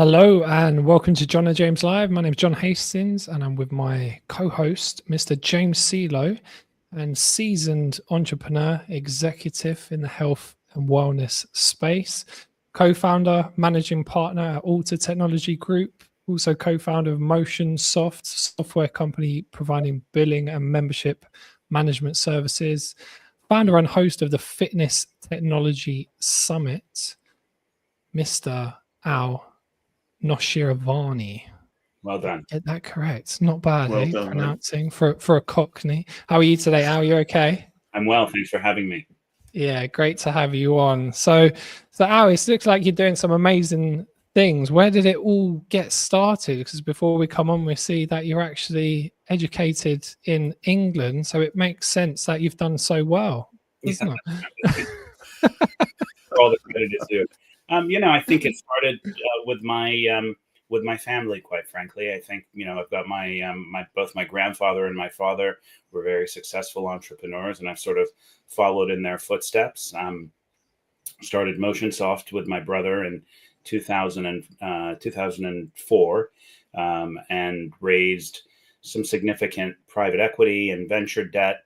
Hello and welcome to John and James Live. My name is John Hastings and I'm with my co-host, Mr. James Celo, and seasoned entrepreneur, executive in the health and wellness space, co-founder, managing partner at Alta Technology Group, also co-founder of Motionsoft, software company providing billing and membership management services, founder and host of the Fitness Technology Summit, Mr. Noshirvani. Well done. Get that correct. Not bad, Well done, pronouncing for a Cockney. How are you today, Al? You okay? I'm well. Thanks for having me. Yeah, great to have you on. So Al, it looks like you're doing some amazing things. Where did it all get started? Because before we come on, we see that you're actually educated in England. So it makes sense that you've done so well, doesn't it? For all the credit is due. I think it started with my family. Quite frankly, I think I've got both my grandfather and my father were very successful entrepreneurs, and I've sort of followed in their footsteps. Started Motionsoft with my brother in 2004, and raised some significant private equity and venture debt.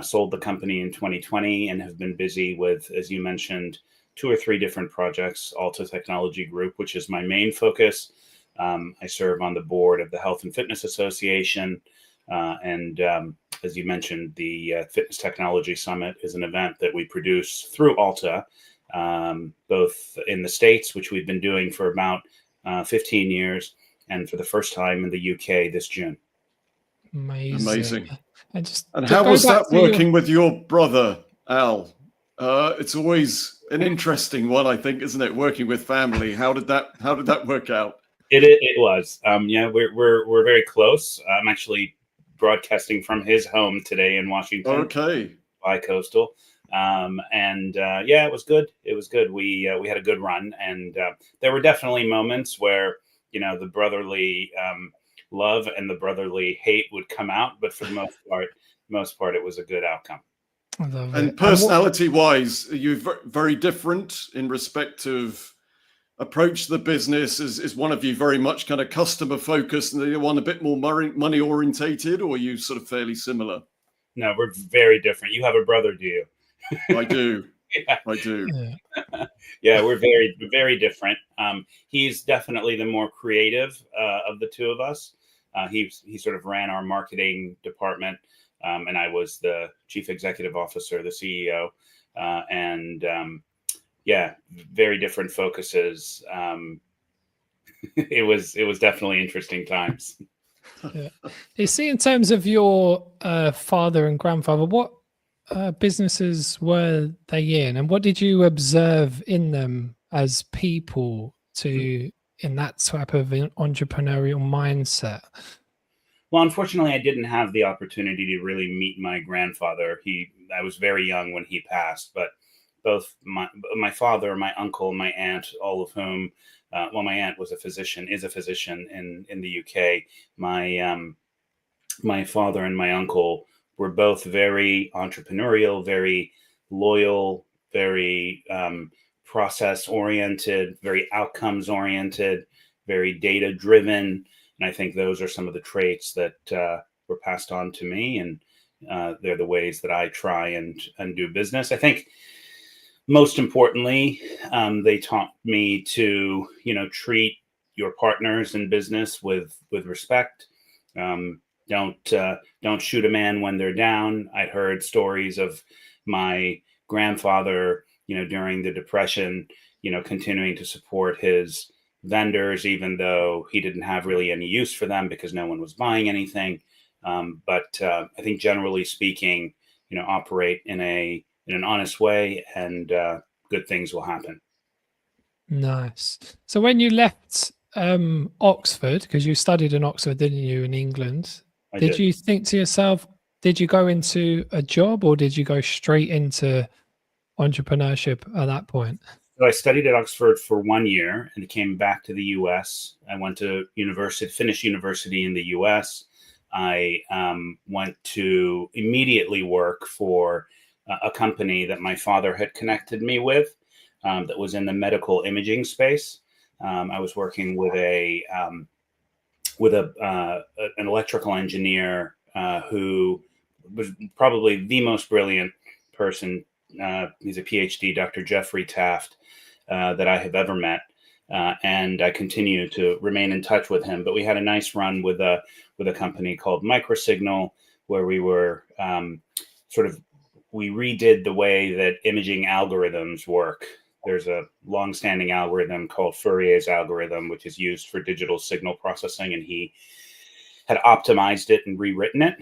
Sold the company in 2020 and have been busy with, as you mentioned, 2 or 3 different projects. Alta Technology Group, which is my main focus. I serve on the board of the Health and Fitness Association. And as you mentioned, the Fitness Technology Summit is an event that we produce through Alta, both in the States, which we've been doing for about 15 years, and for the first time in the UK this June. Amazing. And how was that working with your brother, Al? It's always an interesting one, I think, isn't it? Working with family. How did that work out? It was. We're very close. I'm actually broadcasting from his home today in Washington. Okay. Bi-coastal. It was good. It was good. We had a good run, and there were definitely moments where the brotherly love and the brotherly hate would come out, but for the most part, it was a good outcome. And personality-wise, are you very different in respect of approach to the business? Is one of you very much kind of customer-focused and the other one a bit more money-orientated, or are you sort of fairly similar? No, we're very different. You have a brother, do you? I do. Yeah. I do. Yeah, we're very, very different. He's definitely the more creative of the two of us. He sort of ran our marketing department. And I was the chief executive officer, the CEO, very different focuses. It was definitely interesting times. Yeah. You see, in terms of your father and grandfather, what businesses were they in, and what did you observe in them as people in that type of entrepreneurial mindset? Well, unfortunately, I didn't have the opportunity to really meet my grandfather. I was very young when he passed, but both my father, my uncle, my aunt, all of whom, my aunt is a physician in the UK. My father and my uncle were both very entrepreneurial, very loyal, very process oriented, very outcomes oriented, very data driven. And I think those are some of the traits that were passed on to me, and they're the ways that I try and do business. I think most importantly, they taught me to treat your partners in business with respect. Don't shoot a man when they're down. I'd heard stories of my grandfather, during the Depression, continuing to support his vendors, even though he didn't have really any use for them because no one was buying anything. But I think generally speaking, operate in an honest way, and good things will happen. Nice. So when you left Oxford, because you studied in Oxford, didn't you, in England? Did you think to yourself, did you go into a job or did you go straight into entrepreneurship at that point? So I studied at Oxford for 1 year and came back to the US. I went to finished university in the US. I went to immediately work for a company that my father had connected me with that was in the medical imaging space. I was working with an electrical engineer who was probably the most brilliant person. He's a PhD, Dr. Jeffrey Taft, that I have ever met. And I continue to remain in touch with him. But we had a nice run with a company called Microsignal, where we were we redid the way that imaging algorithms work. There's a long-standing algorithm called Fourier's algorithm, which is used for digital signal processing, and he had optimized it and rewritten it.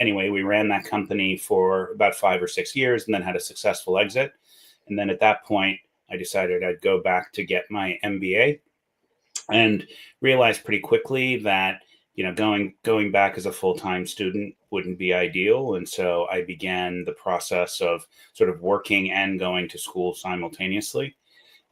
Anyway, we ran that company for about 5 or 6 years and then had a successful exit. And then at that point, I decided I'd go back to get my MBA and realized pretty quickly that, going back as a full-time student wouldn't be ideal. And so I began the process of sort of working and going to school simultaneously.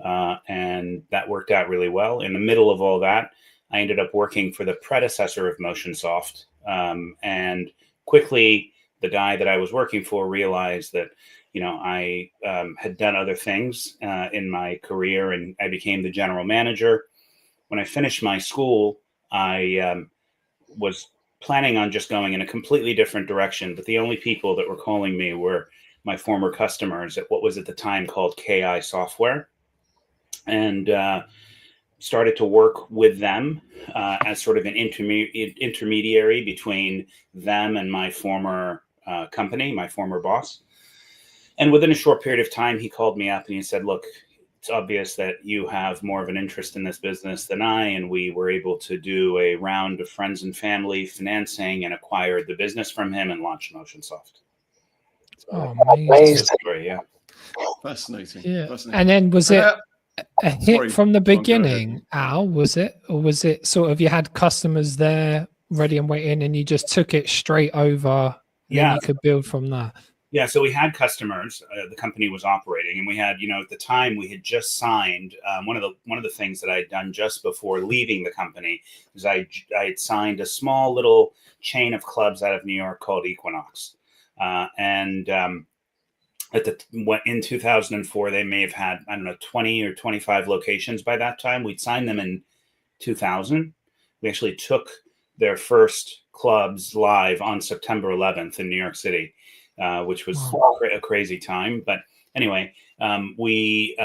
And that worked out really well. In the middle of all that, I ended up working for the predecessor of Motionsoft. And quickly, the guy that I was working for realized that, I had done other things in my career, and I became the general manager. When I finished my school, I was planning on just going in a completely different direction. But the only people that were calling me were my former customers at what was at the time called KI Software. And started to work with them as sort of an intermediary between them and my former company, my former boss. And within a short period of time, he called me up and he said, look, it's obvious that you have more of an interest in this business than I, and we were able to do a round of friends and family financing and acquired the business from him and launched Motionsoft. So, amazing. Story, yeah. Fascinating. Yeah. Fascinating. And then was it a hit sorry, from the John, go beginning, Al, was it? Or was it sort of you had customers there ready and waiting and you just took it straight over and then you could build from that? Yeah, so we had customers. The company was operating, and we had, at the time we had just signed. One of the things that I had done just before leaving the company is I had signed a small little chain of clubs out of New York called Equinox, and in 2004 they may have had 20 or 25 locations by that time. We'd signed them in 2000. We actually took their first clubs live on September 11th in New York City. Which was a crazy time. But anyway, we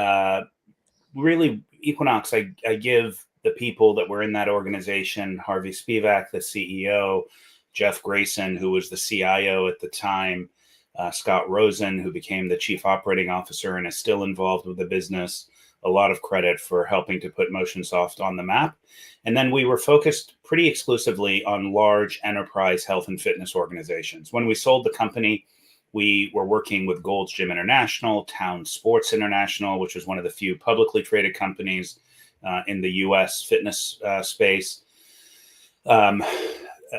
really, Equinox, I give the people that were in that organization, Harvey Spivak, the CEO, Jeff Grayson, who was the CIO at the time, Scott Rosen, who became the chief operating officer and is still involved with the business, a lot of credit for helping to put Motionsoft on the map. And then we were focused pretty exclusively on large enterprise health and fitness organizations. When we sold the company, we were working with Gold's Gym International, Town Sports International, which was one of the few publicly traded companies in the U.S. fitness space, and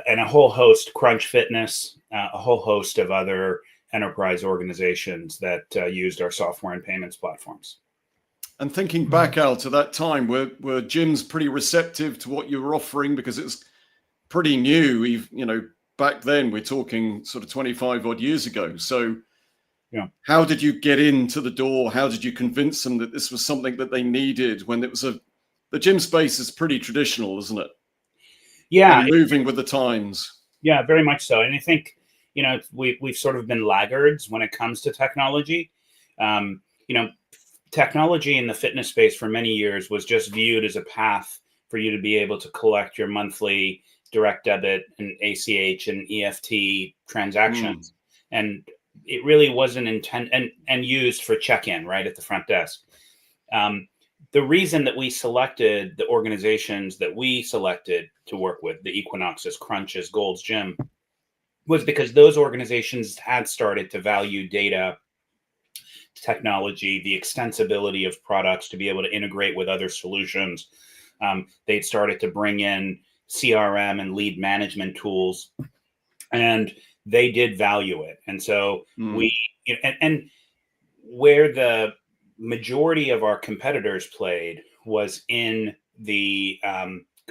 a whole host, Crunch Fitness, a whole host of other enterprise organizations that used our software and payments platforms. And thinking back, Al, to that time, were gyms pretty receptive to what you were offering? Because it was pretty new, back then. We're talking sort of 25 odd years ago. So how did you get into the door? How did you convince them that this was something that they needed when it was the gym space is pretty traditional, isn't it? Yeah. And moving with the times. Yeah, very much so. And I think, we've sort of been laggards when it comes to technology. Technology in the fitness space for many years was just viewed as a path for you to be able to collect your monthly direct debit and ACH and EFT transactions. And it really wasn't intended and used for check-in right at the front desk. The reason that we selected the organizations that we selected to work with, the Equinoxes, Crunches, Gold's Gym, was because those organizations had started to value data, technology, the extensibility of products to be able to integrate with other solutions. They'd started to bring in CRM and lead management tools, and they did value it. And so and where the majority of our competitors played was in the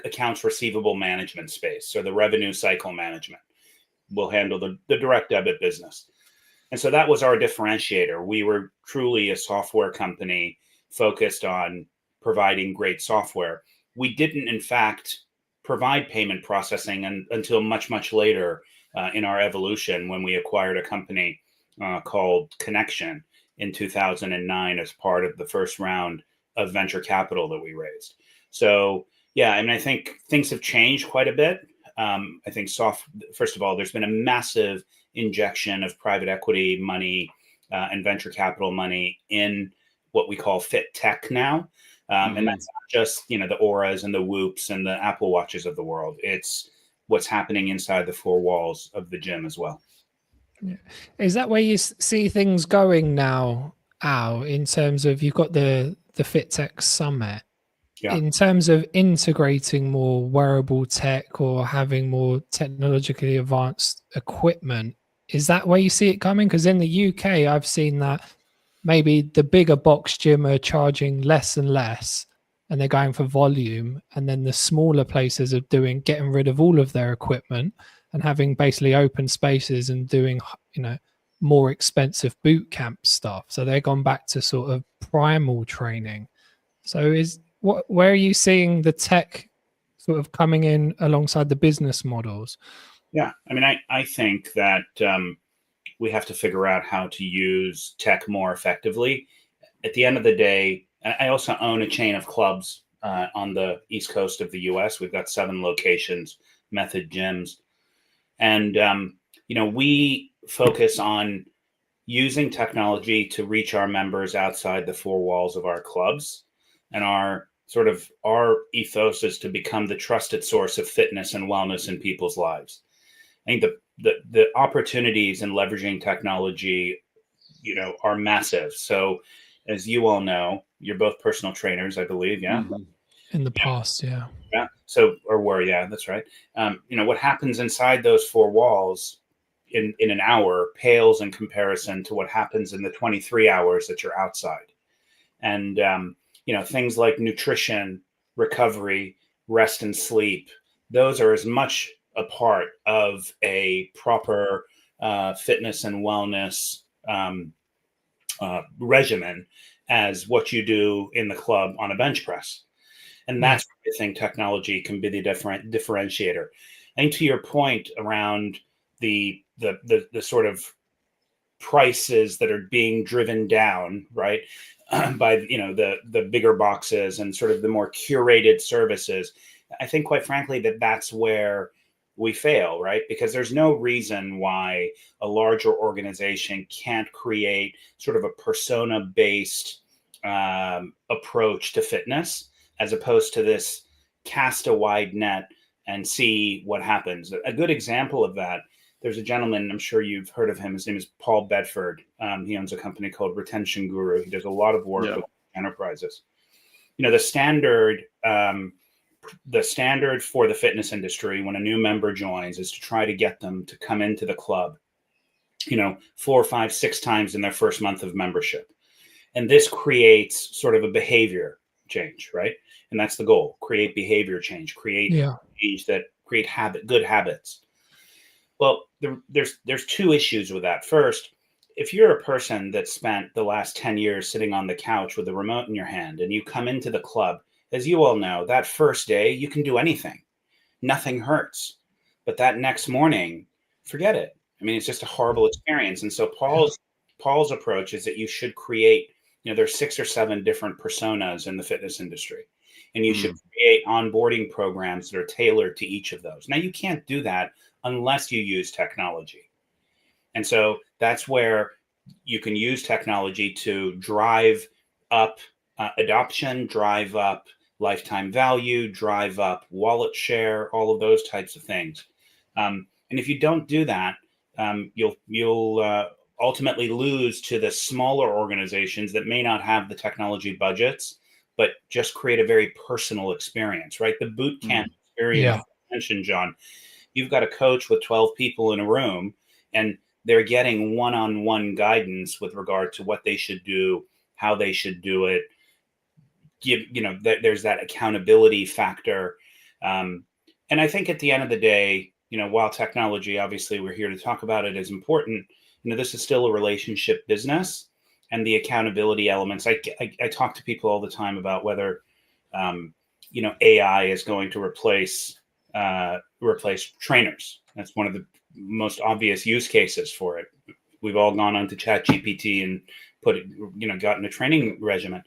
accounts receivable management space. So the revenue cycle management will handle the direct debit business. And so that was our differentiator. We were truly a software company focused on providing great software. We didn't, in fact, provide payment processing until much, much later in our evolution, when we acquired a company called Connection in 2009 as part of the first round of venture capital that we raised. So yeah, I mean, I think things have changed quite a bit. I think first of all, there's been a massive injection of private equity money and venture capital money in what we call fit tech now. And that's not just, the Auras and the Whoops and the Apple Watches of the world. It's what's happening inside the four walls of the gym as well. Yeah. Is that where you see things going now, Al, in terms of, you've got the Fit Tech Summit, in terms of integrating more wearable tech or having more technologically advanced equipment? Is that where you see it coming? Because in the UK, I've seen that maybe the bigger box gym are charging less and less, and they're going for volume, and then the smaller places are getting rid of all of their equipment and having basically open spaces and doing, more expensive boot camp stuff. So they've gone back to sort of primal training. So where are you seeing the tech sort of coming in alongside the business models? Yeah, I mean, I think that we have to figure out how to use tech more effectively. At the end of the day, I also own a chain of clubs on the East Coast of the US. We've got 7 locations, Method gyms. And, we focus on using technology to reach our members outside the 4 walls of our clubs. And our ethos is to become the trusted source of fitness and wellness in people's lives. I think the opportunities in leveraging technology, are massive. So as you all know, you're both personal trainers, I believe. Yeah. Mm-hmm. In the past. Yeah. Yeah. Yeah, that's right. What happens inside those 4 walls in an hour pales in comparison to what happens in the 23 hours that you're outside. And, things like nutrition, recovery, rest and sleep, those are as much a part of a proper fitness and wellness regimen as what you do in the club on a bench press. And that's where I think technology can be the differentiator. I think to your point around the sort of prices that are being driven down, right, by the bigger boxes and sort of the more curated services, I think quite frankly that's where we fail, right? Because there's no reason why a larger organization can't create sort of a persona-based approach to fitness, as opposed to this cast a wide net and see what happens. A good example of that, there's a gentleman, I'm sure you've heard of him. His name is Paul Bedford. He owns a company called Retention Guru. He does a lot of work with enterprises. The standard for the fitness industry when a new member joins is to try to get them to come into the club, 4, 5, 6 times in their first month of membership. And this creates sort of a behavior change, right? And that's the goal: create behavior change, create change that create good habits. Well, there's 2 issues with that. First, if you're a person that spent the last 10 years sitting on the couch with a remote in your hand and you come into the club, as you all know, that first day you can do anything. Nothing hurts. But that next morning, forget it. I mean, it's just a horrible experience. And so Paul's approach is that you should create, there's 6 or 7 different personas in the fitness industry. And you should create onboarding programs that are tailored to each of those. Now, you can't do that unless you use technology. And so that's where you can use technology to drive up adoption, drive up lifetime value, drive up wallet share, all of those types of things. And if you don't do that, you'll ultimately lose to the smaller organizations that may not have the technology budgets, but just create a very personal experience, right? The boot camp experience you mentioned, John. You've got a coach with 12 people in a room, and they're getting one-on-one guidance with regard to what they should do, how they should do it. There's that accountability factor. And I think at the end of the day, while technology, obviously we're here to talk about it, is important, this is still a relationship business, and the accountability elements. I talk to people all the time about whether, AI is going to replace trainers. That's one of the most obvious use cases for it. We've all gone onto ChatGPT and gotten a training regimen.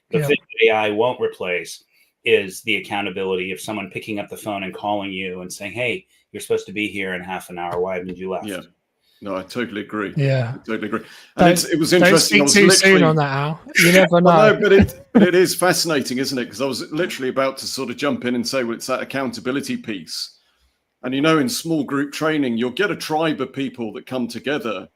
The thing that AI won't replace is the accountability of someone picking up the phone and calling you and saying, "Hey, you're supposed to be here in half an hour. Why haven't you left?" Yeah. No, I totally agree. Yeah, I totally agree. And it was interesting. Don't speak too soon on that, Al. You never know. Well, no, but it is fascinating, isn't it? Because I was literally about to sort of jump in and say, well, it's that accountability piece. And in small group training, you'll get a tribe of people that come together,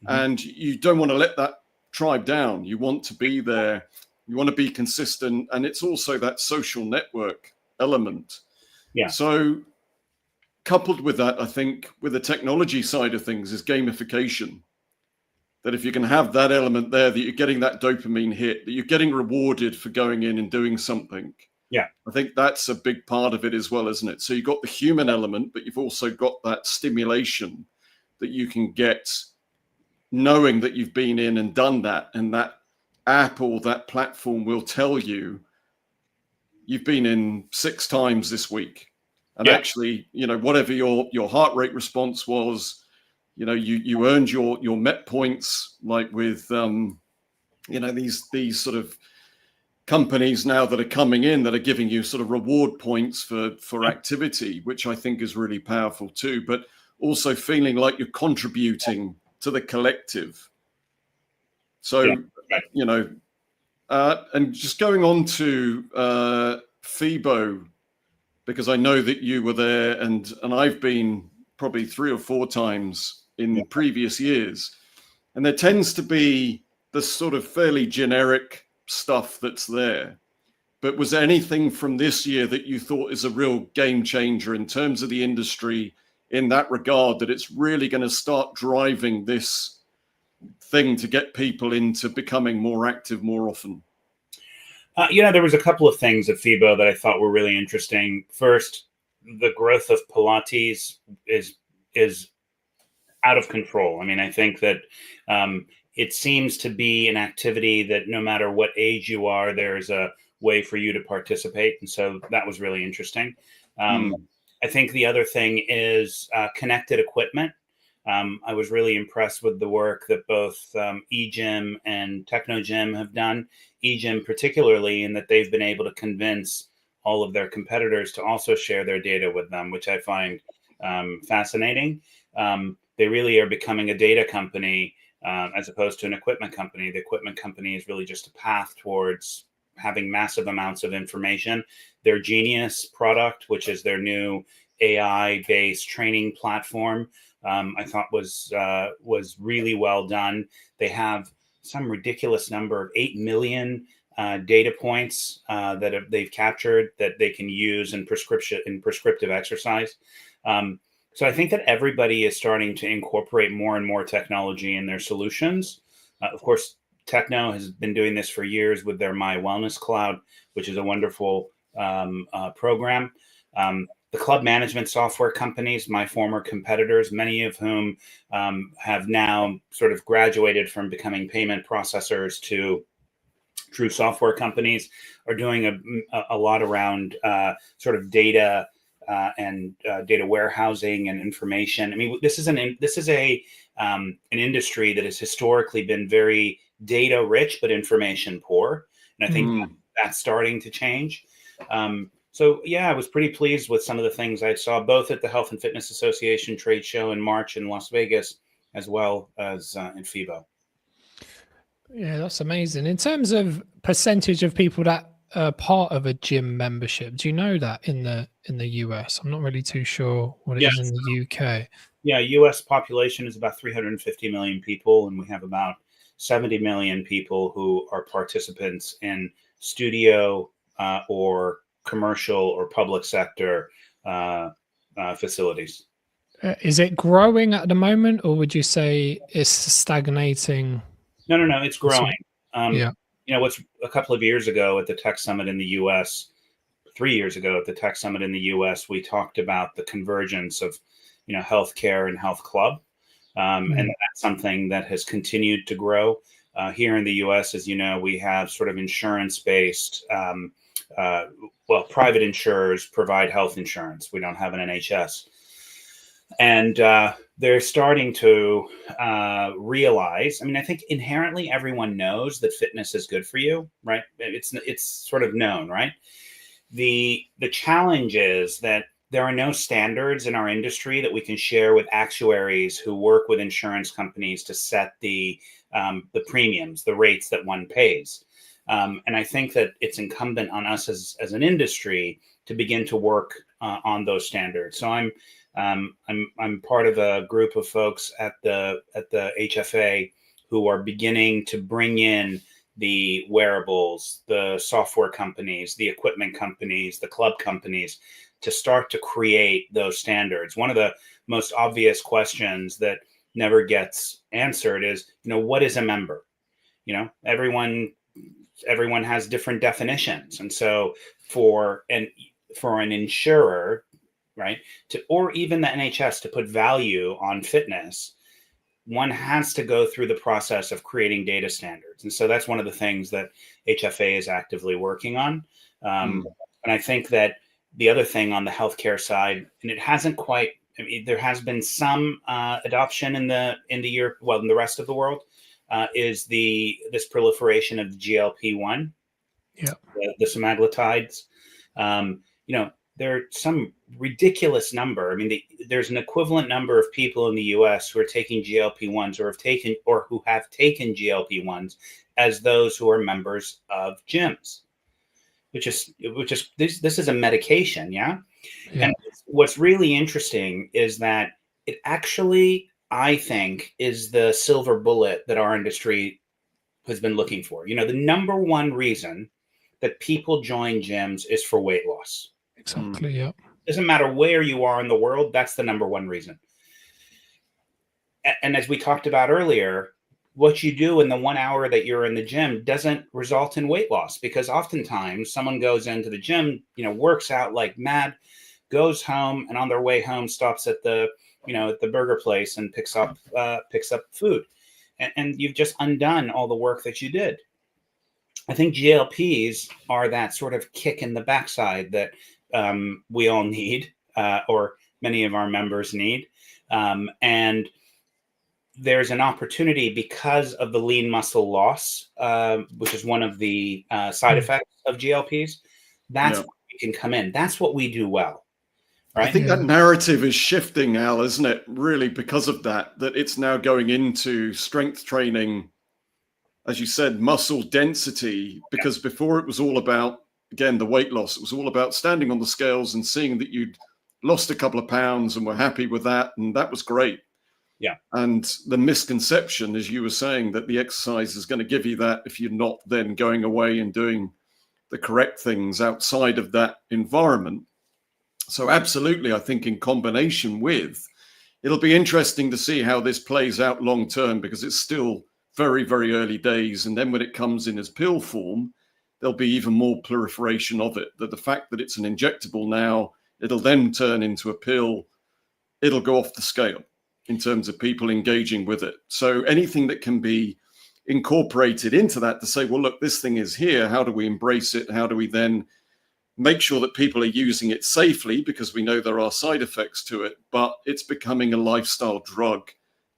and you don't want to let that tribe down. You want to be there. You want to be consistent, and it's also that social network element. Yeah. So, coupled with that, I think with the technology side of things is gamification. That if you can have that element there, that you're getting that dopamine hit, that you're getting rewarded for going in and doing something. Yeah. I think that's a big part of it as well, isn't it? So you've got the human element, but you've also got that stimulation that you can get knowing that you've been in and done that. And that app or that platform will tell you you've been in 6 times this week. And actually, whatever your heart rate response was, you earned your MET points, like with, these sort of companies now that are coming in that are giving you sort of reward points for activity, which I think is really powerful too, but also feeling like you're contributing to the collective. So, and just going on to FIBO, because I know that you were there and I've been probably 3 or 4 times in previous years. And there tends to be the sort of fairly generic stuff that's there. But was there anything from this year that you thought is a real game changer in terms of the industry in that regard, that it's really going to start driving this thing to get people into becoming more active more often? There was a couple of things at FIBO that I thought were really interesting. First, the growth of Pilates is out of control. I mean, I think that it seems to be an activity that no matter what age you are, there's a way for you to participate. And so that was really interesting. I think the other thing is connected equipment. I was really impressed with the work that both eGym and Technogym have done. eGym particularly, in that they've been able to convince all of their competitors to also share their data with them, which I find fascinating. They really are becoming a data company as opposed to an equipment company. The equipment company is really just a path towards having massive amounts of information. Their Genius product, which is their new AI-based training platform, I thought was really well done. They have some ridiculous number of 8 million data points that they've captured that they can use in prescriptive exercise. So I think that everybody is starting to incorporate more and more technology in their solutions. Of course, Techno has been doing this for years with their My Wellness Cloud, which is a wonderful program. The club management software companies, my former competitors, many of whom have now sort of graduated from becoming payment processors to true software companies, are doing a lot around sort of data and data warehousing and information. I mean, this is an industry that has historically been very data rich but information poor, and I think that's starting to change. So yeah, I was pretty pleased with some of the things I saw both at the Health and Fitness Association trade show in March in Las Vegas, as well as in FIBO. Yeah, that's amazing. In terms of percentage of people that are part of a gym membership, do you know that in the US? I'm not really too sure what it is in the UK. Yeah, US population is about 350 million people, and we have about 70 million people who are participants in studio or commercial or public sector facilities. Is it growing at the moment, or would you say it's stagnating? No, it's growing. What's a couple of years ago at the Tech Summit in the US, 3 years ago at the Tech Summit in the US, we talked about the convergence of, healthcare and health club. And that's something that has continued to grow. Here in the US, as you know, we have sort of insurance-based private insurers provide health insurance. We don't have an NHS. And they're starting to realize, I mean, I think inherently everyone knows that fitness is good for you, right? It's sort of known, right? The challenge is that there are no standards in our industry that we can share with actuaries who work with insurance companies to set the premiums, the rates that one pays. And I think that it's incumbent on us as an industry to begin to work on those standards. So I'm part of a group of folks at the HFA who are beginning to bring in the wearables, the software companies, the equipment companies, the club companies to start to create those standards. One of the most obvious questions that never gets answered is, what is a member? Everyone has different definitions. And so for an insurer, right, or even the NHS to put value on fitness, one has to go through the process of creating data standards. And so that's one of the things that HFA is actively working on. And I think that the other thing on the healthcare side, and it hasn't quite, I mean, there has been some adoption in the rest of the world, is this proliferation of the GLP-1, the semaglutides. There are some ridiculous number. I mean, there's an equivalent number of people in the U.S. who are taking GLP-1s or who have taken GLP-1s as those who are members of gyms, which is this is a medication, yeah. And what's really interesting is that it actually, I think, is the silver bullet that our industry has been looking for. The number one reason that people join gyms is for weight loss. Exactly. Yeah. Doesn't matter where you are in the world. That's the number one reason. And as we talked about earlier, what you do in the 1 hour that you're in the gym doesn't result in weight loss, because oftentimes someone goes into the gym, works out like mad, goes home, and on their way home stops at the burger place and picks up food. And you've just undone all the work that you did. I think GLPs are that sort of kick in the backside that we all need, or many of our members need. And there's an opportunity because of the lean muscle loss, which is one of the side effects of GLPs. That's where we can come in. That's what we do well. Right? I think that narrative is shifting, Al, isn't it? Really, because of that it's now going into strength training, as you said, muscle density, because before it was all about, again, the weight loss. It was all about standing on the scales and seeing that you'd lost a couple of pounds and were happy with that. And that was great. Yeah. And the misconception, as you were saying, that the exercise is going to give you that if you're not then going away and doing the correct things outside of that environment. So absolutely, I think in combination with, it'll be interesting to see how this plays out long term, because it's still very, very early days. And then when it comes in as pill form, there'll be even more proliferation of it. That the fact that it's an injectable now, it'll then turn into a pill, it'll go off the scale in terms of people engaging with it. So anything that can be incorporated into that to say, well, look, this thing is here. How do we embrace it? How do we then make sure that people are using it safely? Because we know there are side effects to it, but it's becoming a lifestyle drug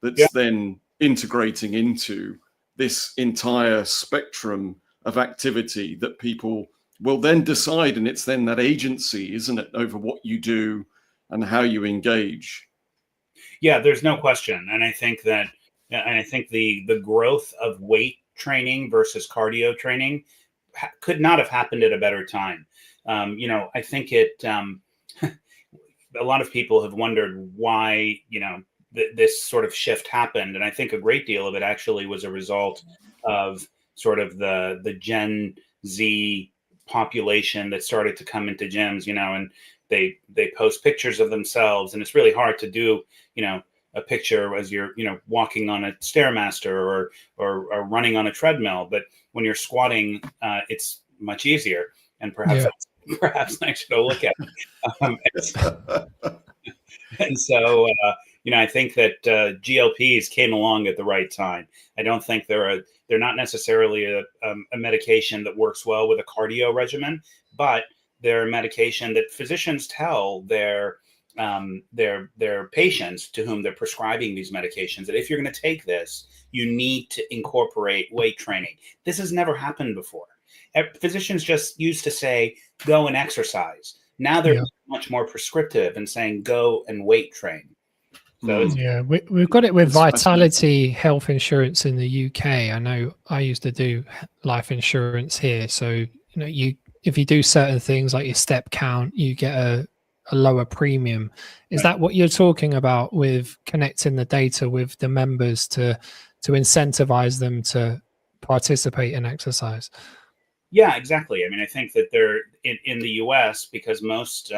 that's then integrating into this entire spectrum of activity that people will then decide. And it's then that agency, isn't it, over what you do and how you engage. Yeah, there's no question. And I think the growth of weight training versus cardio training could not have happened at a better time. I think a lot of people have wondered why, this sort of shift happened. And I think a great deal of it actually was a result of sort of the Gen Z population that started to come into gyms, and they post pictures of themselves, and it's really hard to do, a picture as you're, walking on a Stairmaster or running on a treadmill. But when you're squatting, it's much easier and perhaps nicer to look at. And so I think that GLPs came along at the right time. I don't think they're not necessarily a medication that works well with a cardio regimen, but they're a medication that physicians tell their patients to whom they're prescribing these medications that if you're going to take this, you need to incorporate weight training. This has never happened before. Physicians just used to say, go and exercise. Now they're much more prescriptive and saying, go and weight train. So we've got it with Vitality Health Insurance in the UK. I know I used to do life insurance here. So, if you do certain things like your step count, you get a lower premium. Is that what you're talking about with connecting the data with the members to incentivize them to participate in exercise? Yeah, exactly. I mean, I think that they're in the US, because most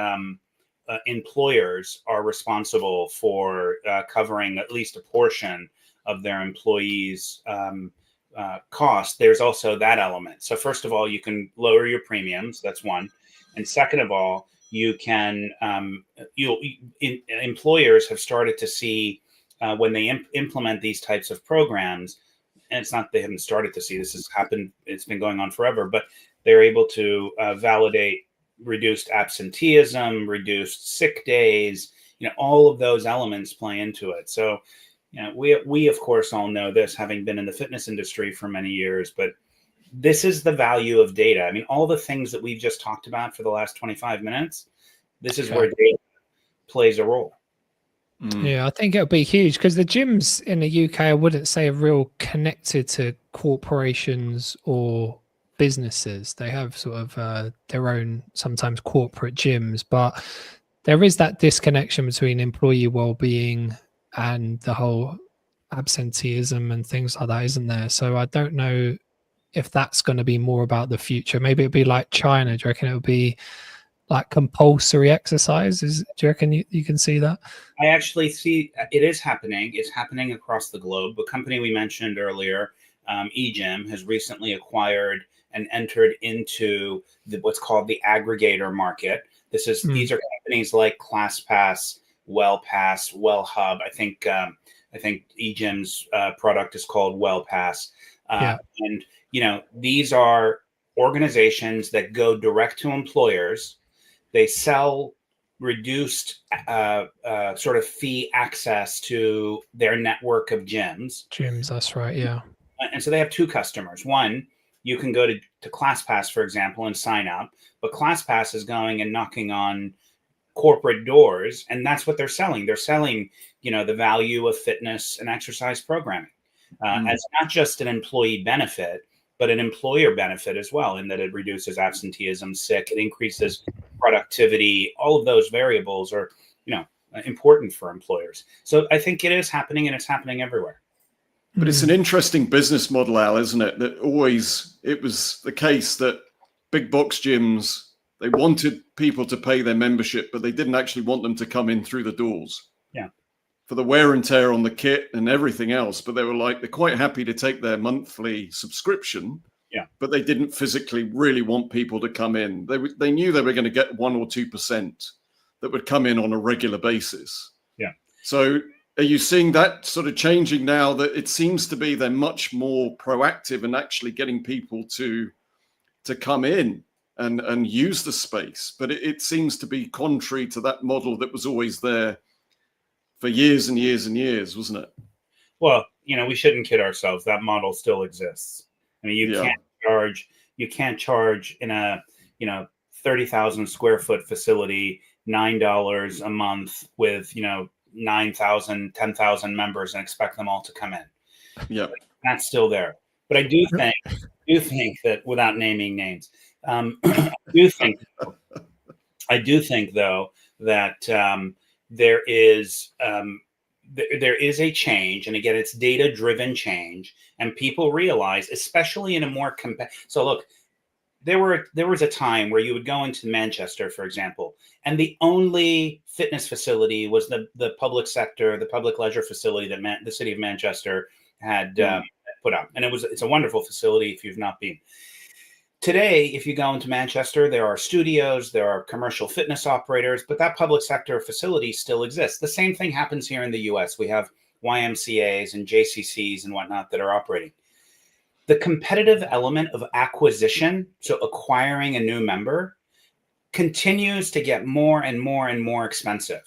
employers are responsible for covering at least a portion of their employees' cost. There's also that element. So first of all, you can lower your premiums. That's one. And second of all, you can employers have started to see when they implement these types of programs, and it's not they haven't started to see, this has happened, it's been going on forever, but they're able to validate reduced absenteeism, reduced sick days, all of those elements play into it. So, we of course all know this, having been in the fitness industry for many years, but this is the value of data. I mean, all the things that we've just talked about for the last 25 minutes, this is where data plays a role. Yeah, I think it'll be huge because the gyms in the UK, I wouldn't say are real connected to corporations or businesses. They have sort of their own sometimes corporate gyms, but there is that disconnection between employee well-being and the whole absenteeism and things like that, isn't there? So I don't know if that's going to be more about the future. Maybe it'll be like China. Do you reckon it'll be like compulsory exercises? Do you reckon you can see that? I actually see it is happening. It's happening across the globe. The company we mentioned earlier, eGym, has recently acquired and entered into what's called the aggregator market. These are companies like ClassPass, WellPass, WellHub. I think eGym's product is called WellPass. And these are organizations that go direct to employers. They sell reduced sort of fee access to their network of gyms. That's right, yeah. And so they have two customers. One, you can go to ClassPass, for example, and sign up. But ClassPass is going and knocking on corporate doors, and that's what they're selling. They're selling, the value of fitness and exercise programming as not just an employee benefit, but an employer benefit as well, in that it reduces absenteeism, sick, it increases productivity. All of those variables are, important for employers. So I think it is happening, and it's happening everywhere. But it's an interesting business model, Al, isn't it? That it was the case that big box gyms, they wanted people to pay their membership, but they didn't actually want them to come in through the doors. Yeah. For the wear and tear on the kit and everything else. But they were like, they're quite happy to take their monthly subscription. Yeah. But they didn't physically really want people to come in. They knew they were going to get 1 or 2% that would come in on a regular basis. Yeah. So are you seeing that sort of changing now, that it seems to be they're much more proactive in actually getting people to come in and use the space? But it seems to be contrary to that model that was always there for years and years and years, wasn't it? Well, we shouldn't kid ourselves. That model still exists. I mean, you can't charge in a, 30,000 square foot facility, $9 a month with, 9,000, 10,000 members and expect them all to come in. Yeah. That's still there. But I do think that, without naming names, I do think though that there is a change, and again, it's data-driven change, and people realize, especially in a more so look, there was a time where you would go into Manchester, for example, and the only fitness facility was the public sector, the public leisure facility that the city of Manchester had put up, and it's a wonderful facility if you've not been. Today, if you go into Manchester, there are studios, there are commercial fitness operators, but that public sector facility still exists. The same thing happens here in the US. We have YMCAs and JCCs and whatnot that are operating. The competitive element of acquisition, so acquiring a new member, continues to get more and more and more expensive.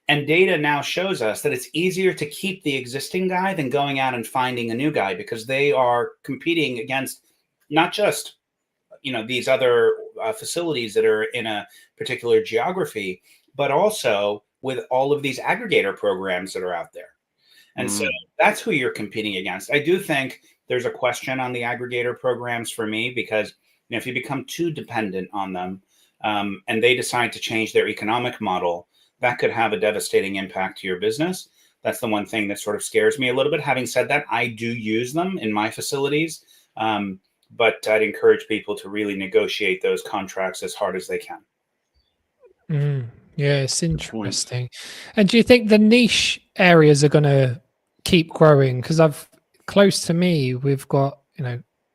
And data now shows us that it's easier to keep the existing guy than going out and finding a new guy, because they are competing against not just these other facilities that are in a particular geography, but also with all of these aggregator programs that are out there. And so that's who you're competing against. I do think there's a question on the aggregator programs for me, because if you become too dependent on them and they decide to change their economic model, that could have a devastating impact to your business. That's the one thing that sort of scares me a little bit. Having said that, I do use them in my facilities. But I'd encourage people to really negotiate those contracts as hard as they can. Yeah, it's interesting. And do you think the niche areas are going to keep growing? Because close to me, we've got,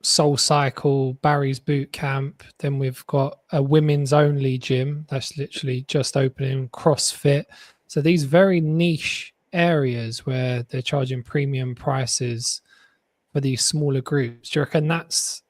Soul Cycle, Barry's Boot Camp. Then we've got a women's only gym that's literally just opening, CrossFit. So these very niche areas where they're charging premium prices for these smaller groups. Do you reckon that's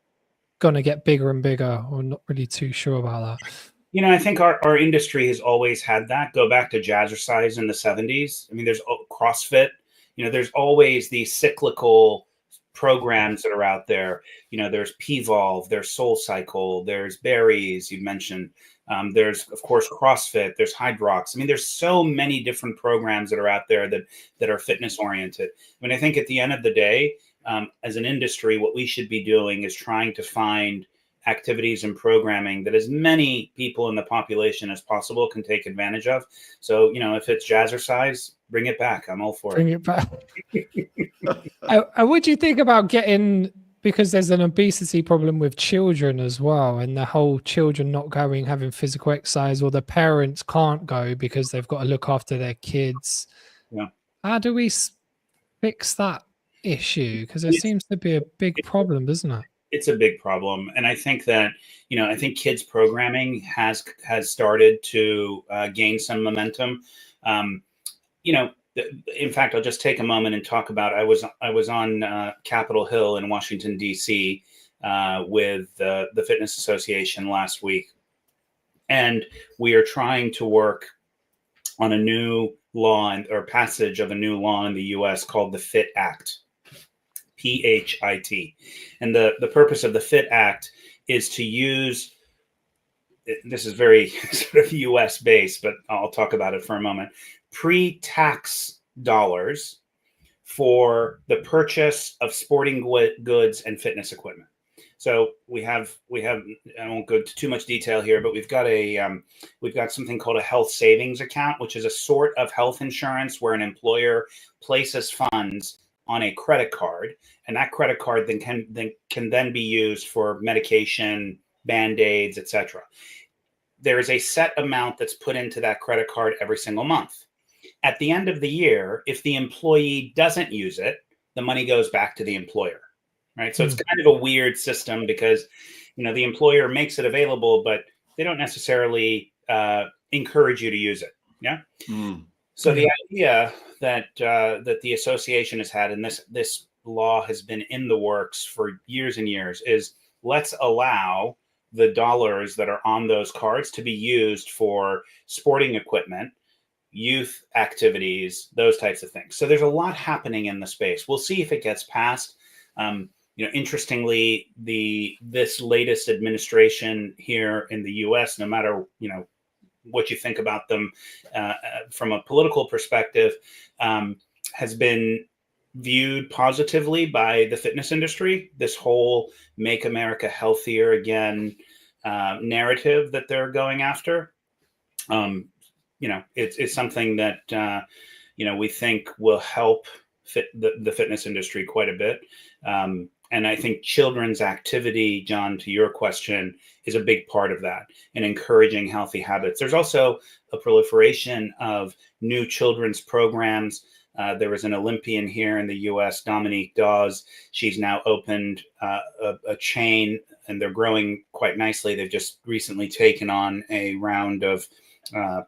going to get bigger and bigger, or not really too sure about that? I think our industry has always had that. Go back to Jazzercise in the 70s. I mean, there's CrossFit. There's always these cyclical programs that are out there. There's P-Volve, there's Soul Cycle, there's Barry's, you mentioned. There's, of course, CrossFit, there's Hydrox. I mean, there's so many different programs that are out there that are fitness oriented. I mean, I think at the end of the day, as an industry, what we should be doing is trying to find activities and programming that as many people in the population as possible can take advantage of. So, if it's Jazzercise, bring it back. I'm all for it. Bring it back. What do you think about because there's an obesity problem with children as well, and the whole children not going, having physical exercise, or the parents can't go because they've got to look after their kids. Yeah. How do we fix that issue? Because it seems to be a big problem, doesn't it? It's a big problem. And I think that, I think kids programming has started to gain some momentum. In fact, I'll just take a moment and talk about, I was on Capitol Hill in Washington, D.C. With the Fitness Association last week. And we are trying to work on a new law or passage of a new law in the U.S. called the FIT Act. PHIT. And the purpose of the FIT Act is to use, this is very sort of US based, but I'll talk about it for a moment, pre-tax dollars for the purchase of sporting goods and fitness equipment. So we have, I won't go into too much detail here, but we've got something called a health savings account, which is a sort of health insurance where an employer places funds on a credit card, and that credit card can then be used for medication, Band-Aids, etc. There is a set amount that's put into that credit card every single month. At the end of the year, if the employee doesn't use it, the money goes back to the employer, right? So it's kind of a weird system because, the employer makes it available, but they don't necessarily encourage you to use it. Yeah. So the idea that the association has had, and this law has been in the works for years and years, is let's allow the dollars that are on those cards to be used for sporting equipment, youth activities, those types of things. So there's a lot happening in the space. We'll see if it gets passed. Interestingly, this latest administration here in the U.S., no matter what you think about them from a political perspective, has been viewed positively by the fitness industry. This whole "Make America Healthier Again" narrative that they're going after, it's something that we think will help the fitness industry quite a bit. And I think children's activity, John, to your question, is a big part of that, and encouraging healthy habits. There's also a proliferation of new children's programs. There was an Olympian here in the U.S., Dominique Dawes. She's now opened a chain they're growing quite nicely. They've just recently taken on a round of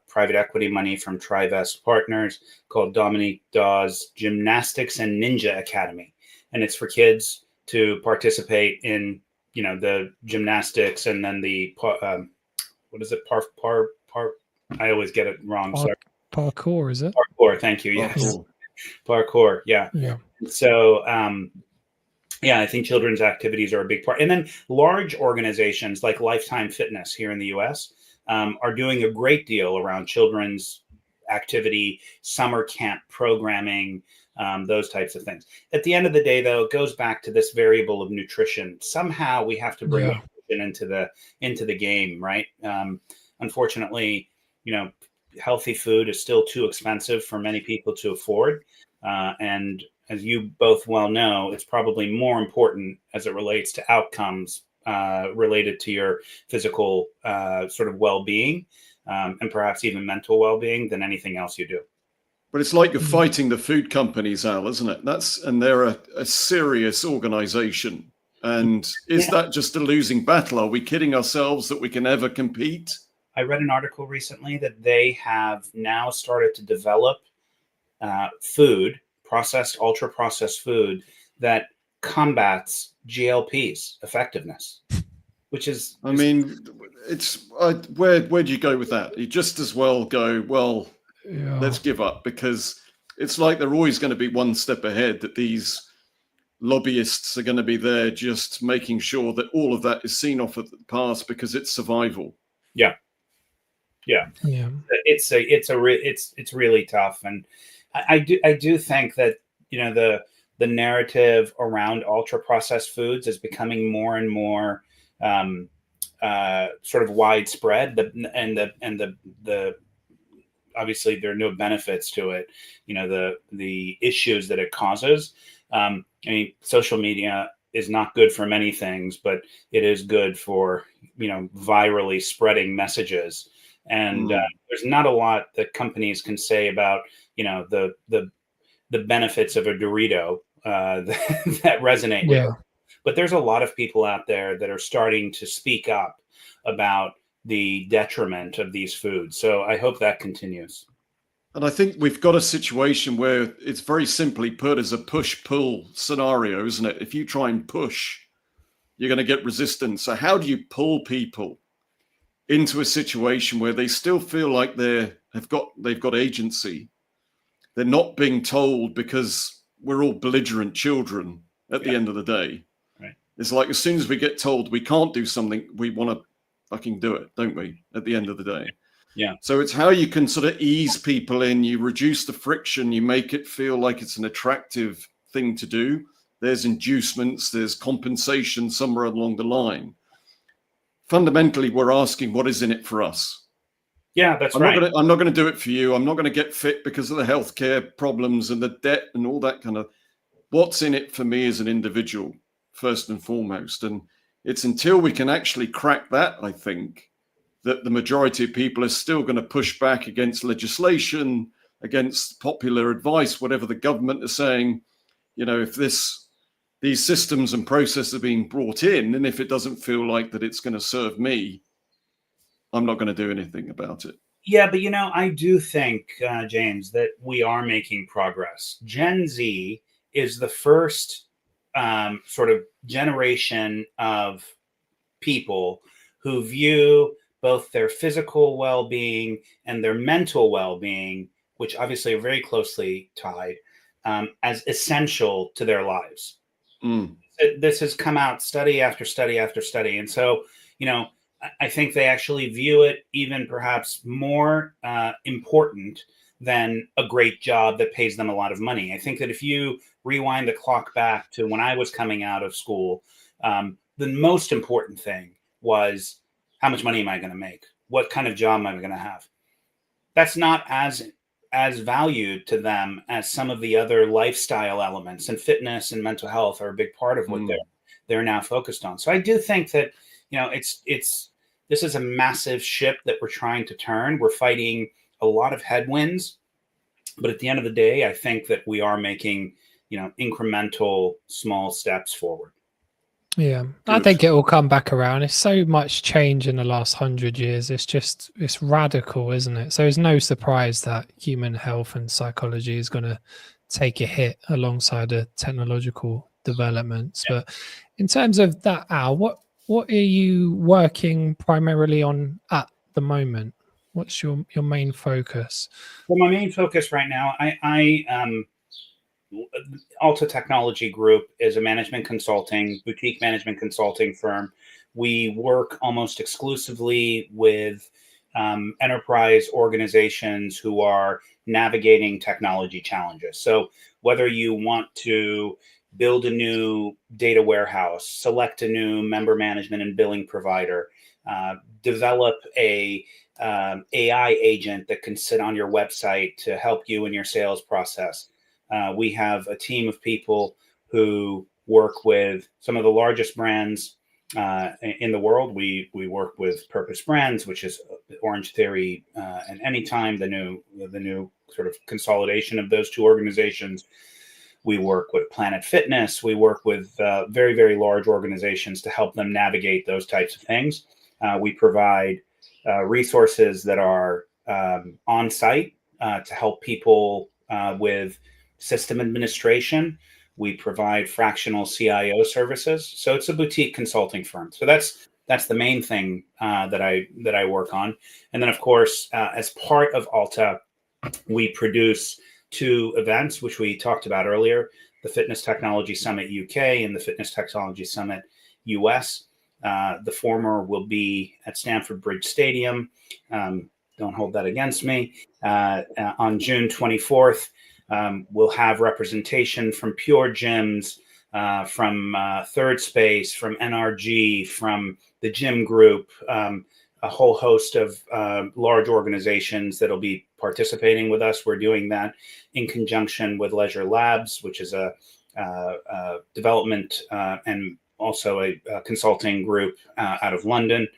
private equity money from Trivest Partners called Dominique Dawes Gymnastics and Ninja Academy, and it's for kids to participate in, the gymnastics, and then the what is it? I always get it wrong. Sorry. Parkour, is it? Parkour. Thank you. Yes. Parkour. Yeah. Yeah. So, I think children's activities are a big part. And then large organizations like Lifetime Fitness here in the US are doing a great deal around children's activity, summer camp programming, those types of things. At the end of the day, though, it goes back to this variable of nutrition. Somehow we have to bring nutrition into the game, right? Unfortunately, healthy food is still too expensive for many people to afford. And as you both well know, it's probably more important as it relates to outcomes related to your physical sort of well-being and perhaps even mental well-being than anything else you do. But it's like you're fighting the food companies, Al, isn't it? And they're a serious organization. And is that just a losing battle? Are we kidding ourselves that we can ever compete? I read an article recently that they have now started to develop ultra processed food that combats GLP's effectiveness, which is, it's where do you go with that? You just as well go, well, let's give up, because it's like they're always going to be one step ahead, that these lobbyists are going to be there just making sure that all of that is seen off at the pass because it's survival. Yeah. It's really tough. And I do think that, the narrative around ultra processed foods is becoming more and more sort of widespread. The obviously there are no benefits to it. The issues that it causes. Social media is not good for many things, but it is good for, virally spreading messages. And there's not a lot that companies can say about, the benefits of a Dorito that resonate with it. But there's a lot of people out there that are starting to speak up about the detriment of these foods. So I hope that continues. And I think we've got a situation where it's very simply put as a push-pull scenario, isn't it? If you try and push, you're going to get resistance. So how do you pull people into a situation where they still feel like they've got agency? They're not being told, because we're all belligerent children at the end of the day. Right. It's like, as soon as we get told we can't do something, we want to fucking do it, don't we? At the end of the day. Yeah. So it's how you can sort of ease people in. You reduce the friction. You make it feel like it's an attractive thing to do. There's inducements. There's compensation somewhere along the line. Fundamentally, we're asking, what is in it for us? Yeah, that's right. I'm not going to do it for you. I'm not going to get fit because of the healthcare problems and the debt and all that kind of. What's in it for me as an individual, first and foremost? And it's until we can actually crack that, I think, that the majority of people are still going to push back against legislation, against popular advice, whatever the government is saying. If these systems and processes are being brought in, and if it doesn't feel like that it's going to serve me, I'm not going to do anything about it. Yeah, but I do think, James, that we are making progress. Gen Z is the first sort of generation of people who view both their physical well-being and their mental well-being, which obviously are very closely tied, as essential to their lives. This has come out study after study after study. And so, I think they actually view it even perhaps more important than a great job that pays them a lot of money. I think that if you rewind the clock back to when I was coming out of school, the most important thing was, how much money am I going to make? What kind of job am I going to have? That's not as valued to them as some of the other lifestyle elements, and fitness and mental health are a big part of what they're now focused on. So I do think that, this is a massive ship that we're trying to turn. We're fighting a lot of headwinds, but at the end of the day, I think that we are making, incremental small steps forward. Yeah, I think it will come back around. It's so much change in the last 100 years. It's radical, isn't it? So it's no surprise that human health and psychology is going to take a hit alongside the technological developments. Yeah. But in terms of that, Al, what are you working primarily on at the moment? What's your main focus? Well, my main focus right now, Alta Technology Group is a boutique management consulting firm. We work almost exclusively with enterprise organizations who are navigating technology challenges. So whether you want to build a new data warehouse, select a new member management and billing provider, develop a AI agent that can sit on your website to help you in your sales process. We have a team of people who work with some of the largest brands in the world. We work with Purpose Brands, which is Orange Theory and Anytime, the new sort of consolidation of those two organizations. We work with Planet Fitness. We work with very, very large organizations to help them navigate those types of things. We provide resources that are on site to help people with system administration. We provide fractional CIO services. So it's a boutique consulting firm. So that's the main thing that I work on. And then, of course, as part of Alta, we produce two events, which we talked about earlier, the Fitness Technology Summit UK and the Fitness Technology Summit US. The former will be at Stamford Bridge Stadium. Don't hold that against me. On June 24th, we'll have representation from Pure Gyms, from Third Space, from NRG, from the Gym Group, a whole host of large organizations that'll be participating with us. We're doing that in conjunction with Leisure Labs, which is a development and also a consulting group out of London.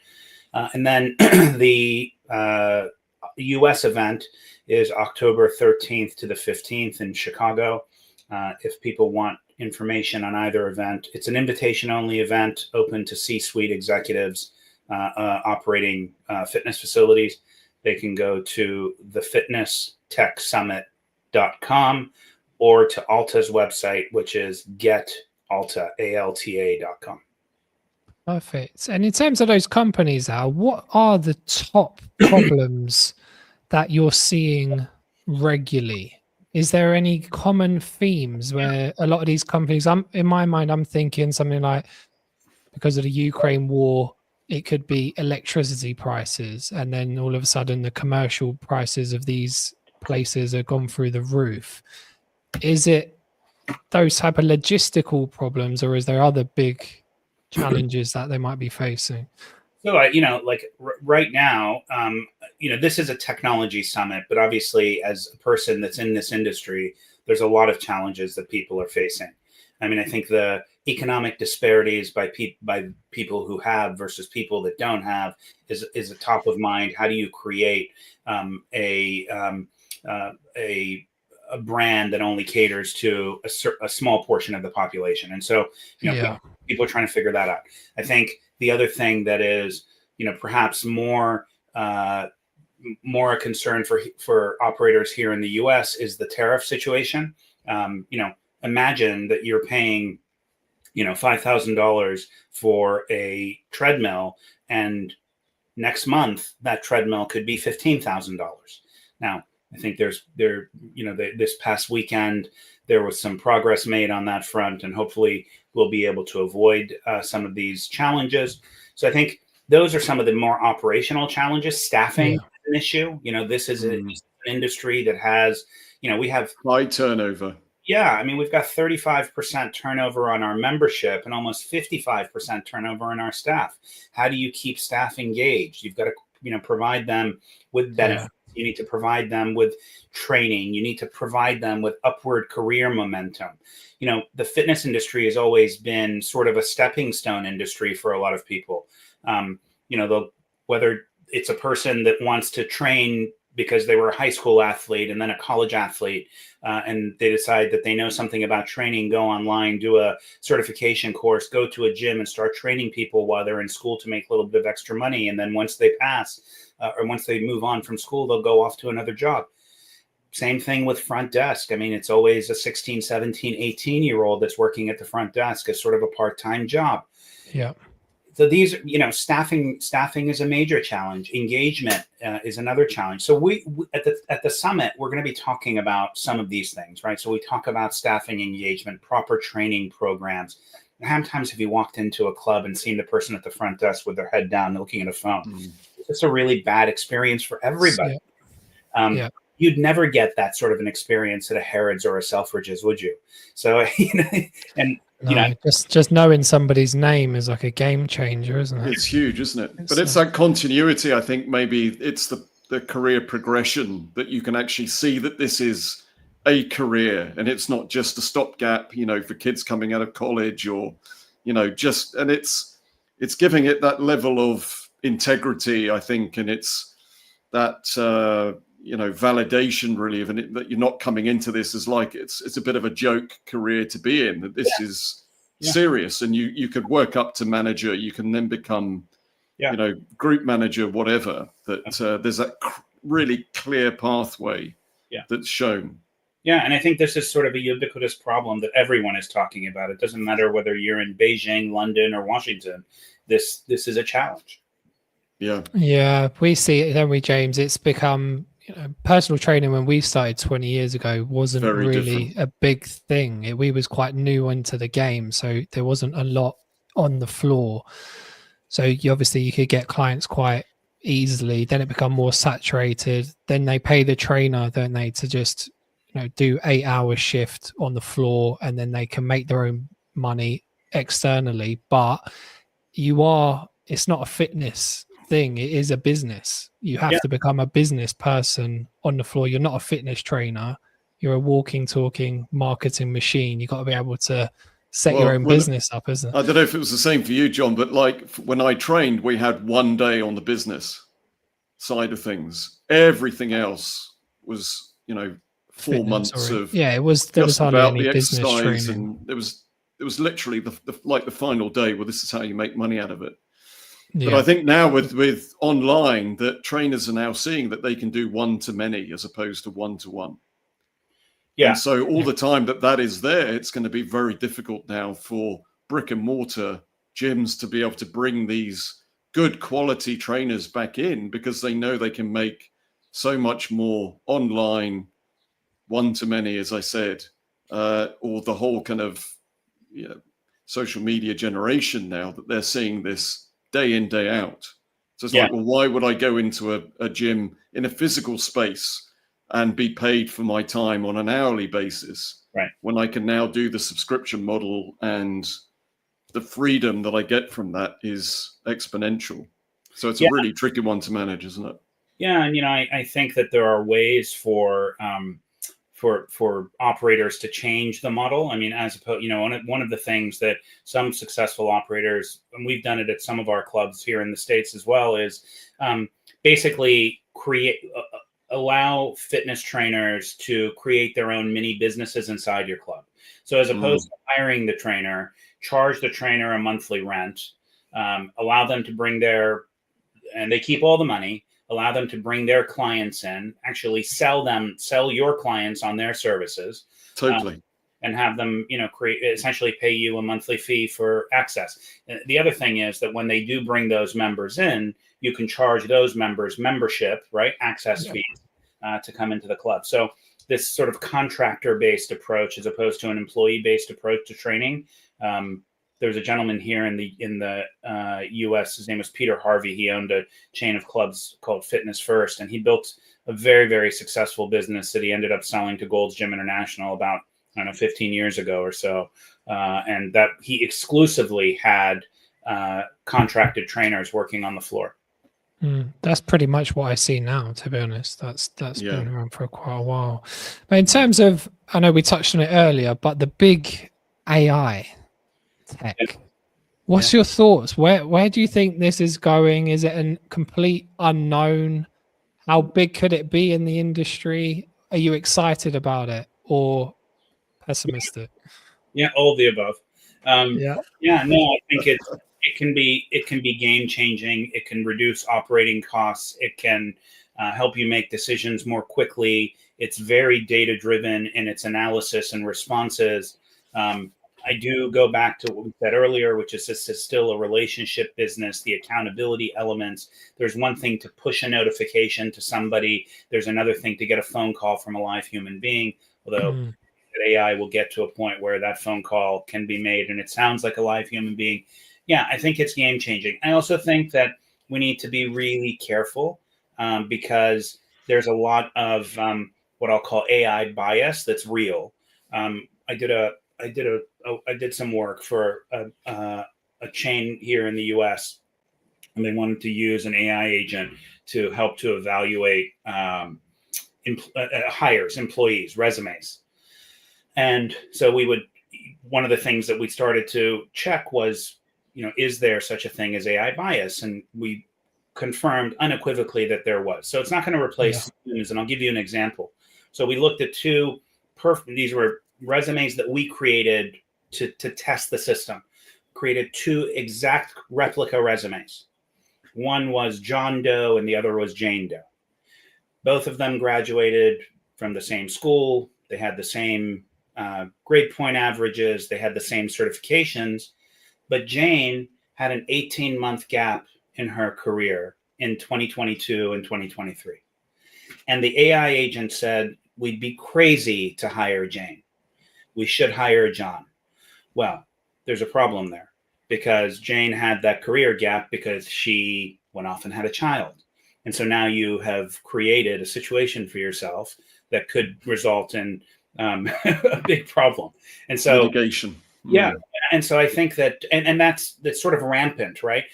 And then the US event is October 13th to the 15th in Chicago. If people want information on either event, it's an invitation-only event open to C-suite executives operating fitness facilities. They can go to thefitnesstechsummit.com or to Alta's website, which is getalta.com. Perfect. And in terms of those companies, Al, what are the top problems that you're seeing regularly? Is there any common themes where a lot of these companies, in my mind, I'm thinking something like, because of the Ukraine war, it could be electricity prices. And then all of a sudden the commercial prices of these places have gone through the roof. Is it those type of logistical problems, or is there other big challenges that they might be facing? So, right now, this is a technology summit, but obviously as a person that's in this industry, there's a lot of challenges that people are facing. I mean, I think the economic disparities by people who have versus people that don't have is a top of mind. How do you create a brand that only caters to a small portion of the population? And so, people are trying to figure that out. I think the other thing that is, perhaps more a concern for operators here in the U.S. is the tariff situation. Imagine that you're paying, $5,000 for a treadmill, and next month that treadmill could be $15,000. Now, I think this past weekend there was some progress made on that front, and hopefully we'll be able to avoid some of these challenges. So I think those are some of the more operational challenges. Staffing is an issue. This is an industry that has, we have high turnover. Yeah, I mean, we've got 35% turnover on our membership and almost 55% turnover in our staff. How do you keep staff engaged? You've got to, provide them with benefits. Yeah. You need to provide them with training. You need to provide them with upward career momentum. The fitness industry has always been sort of a stepping stone industry for a lot of people. Whether it's a person that wants to train because they were a high school athlete and then a college athlete, and they decide that they know something about training, go online, do a certification course, go to a gym and start training people while they're in school to make a little bit of extra money. And then once they pass, or once they move on from school, they'll go off to another job. Same thing with front desk. I mean, it's always a 16, 17, 18-year-old that's working at the front desk as sort of a part-time job. Yeah. So these, staffing is a major challenge. Engagement is another challenge. So we at the summit, we're going to be talking about some of these things, right? So we talk about staffing, engagement, proper training programs. How many times have you walked into a club and seen the person at the front desk with their head down looking at a phone? It's a really bad experience for everybody. Yeah. You'd never get that sort of an experience at a Harrods or a Selfridges, would you? So, just knowing somebody's name is like a game changer, isn't it? It's huge, isn't it? But it's that continuity. I think maybe it's the career progression that you can actually see that this is a career and it's not just a stopgap, for kids coming out of college or, and it's giving it that level of integrity, I think, and it's that validation really of it, that you're not coming into this as like it's a bit of a joke career to be in, that this is serious, and you could work up to manager, you can then become group manager, whatever, that there's that really clear pathway that's shown. And I think this is sort of a ubiquitous problem that everyone is talking about. It doesn't matter whether you're in Beijing, London, or Washington. This is a challenge. Yeah, we see it, don't we, James? It's become, personal training when we started 20 years ago wasn't Very really different. a big thing. We was quite new into the game, so there wasn't a lot on the floor. So you could get clients quite easily. Then it become more saturated. Then they pay the trainer, don't they, to just do 8-hour shift on the floor, and then they can make their own money externally. But it's not a fitness thing, it is a business. You have to become a business person on the floor. You're not a fitness trainer, you're a walking, talking marketing machine. You got to be able to set your own business up, isn't it? I don't know if it was the same for you, John, but like when I trained, we had one day on the business side of things. Everything else was 4 Fitness months of there was hardly any business training, and it was literally the final day. Well, this is how you make money out of it. But I think now with online, that trainers are now seeing that they can do one-to-many as opposed to one-to-one. And so all the time that is there, it's going to be very difficult now for brick and mortar gyms to be able to bring these good quality trainers back in, because they know they can make so much more online, one-to-many, as I said, or the whole kind of social media generation now, that they're seeing this day in, day out. So it's like, well, why would I go into a gym in a physical space and be paid for my time on an hourly basis, when I can now do the subscription model, and the freedom that I get from that is exponential. So it's a really tricky one to manage, isn't it? Yeah, and I think that there are ways for operators to change the model. I mean, as opposed, one of the things that some successful operators, and we've done it at some of our clubs here in the States as well, is basically allow fitness trainers to create their own mini businesses inside your club. So as opposed to hiring the trainer, charge the trainer a monthly rent, allow them to bring and they keep all the money, allow them to bring their clients in, actually sell your clients on their services. Totally. And have them, essentially pay you a monthly fee for access. The other thing is that when they do bring those members in, you can charge those members membership, right? Access fees to come into the club. So this sort of contractor-based approach, as opposed to an employee-based approach to training. There's a gentleman here in the U.S. His name was Peter Harvey. He owned a chain of clubs called Fitness First, and he built a very, very successful business that he ended up selling to Gold's Gym International about 15 years ago or so, and that he exclusively had contracted trainers working on the floor. That's pretty much what I see now, to be honest. That's been around for quite a while. But in terms of, I know we touched on it earlier, but the big AI tech, what's your thoughts? Where do you think this is going? Is it a complete unknown? How big could it be in the industry? Are you excited about it or pessimistic? Yeah, all of the above. Yeah. Yeah, no, I think it can be game changing. It can reduce operating costs. It can help you make decisions more quickly. It's very data driven in its analysis and responses. I do go back to what we said earlier, which is this is still a relationship business, the accountability elements. There's one thing to push a notification to somebody. There's another thing to get a phone call from a live human being, although AI will get to a point where that phone call can be made and it sounds like a live human being. Yeah, I think it's game changing. I also think that we need to be really careful because there's a lot of what I'll call AI bias that's real. I did some work for a chain here in the U.S. and they wanted to use an AI agent to help to evaluate hires, employees, resumes. And so one of the things that we started to check was, is there such a thing as AI bias? And we confirmed unequivocally that there was. So it's not going to replace humans. And I'll give you an example. So we looked at these were resumes that we created to test the system, created two exact replica resumes. One was John Doe and the other was Jane Doe. Both of them graduated from the same school. They had the same grade point averages. They had the same certifications, but Jane had an 18-month gap in her career in 2022 and 2023. And the AI agent said, we'd be crazy to hire Jane. We should hire John. Well, there's a problem there because Jane had that career gap because she went off and had a child. And so now you have created a situation for yourself that could result in a big problem. And so litigation. Yeah. And so I think that, and that's sort of rampant, right?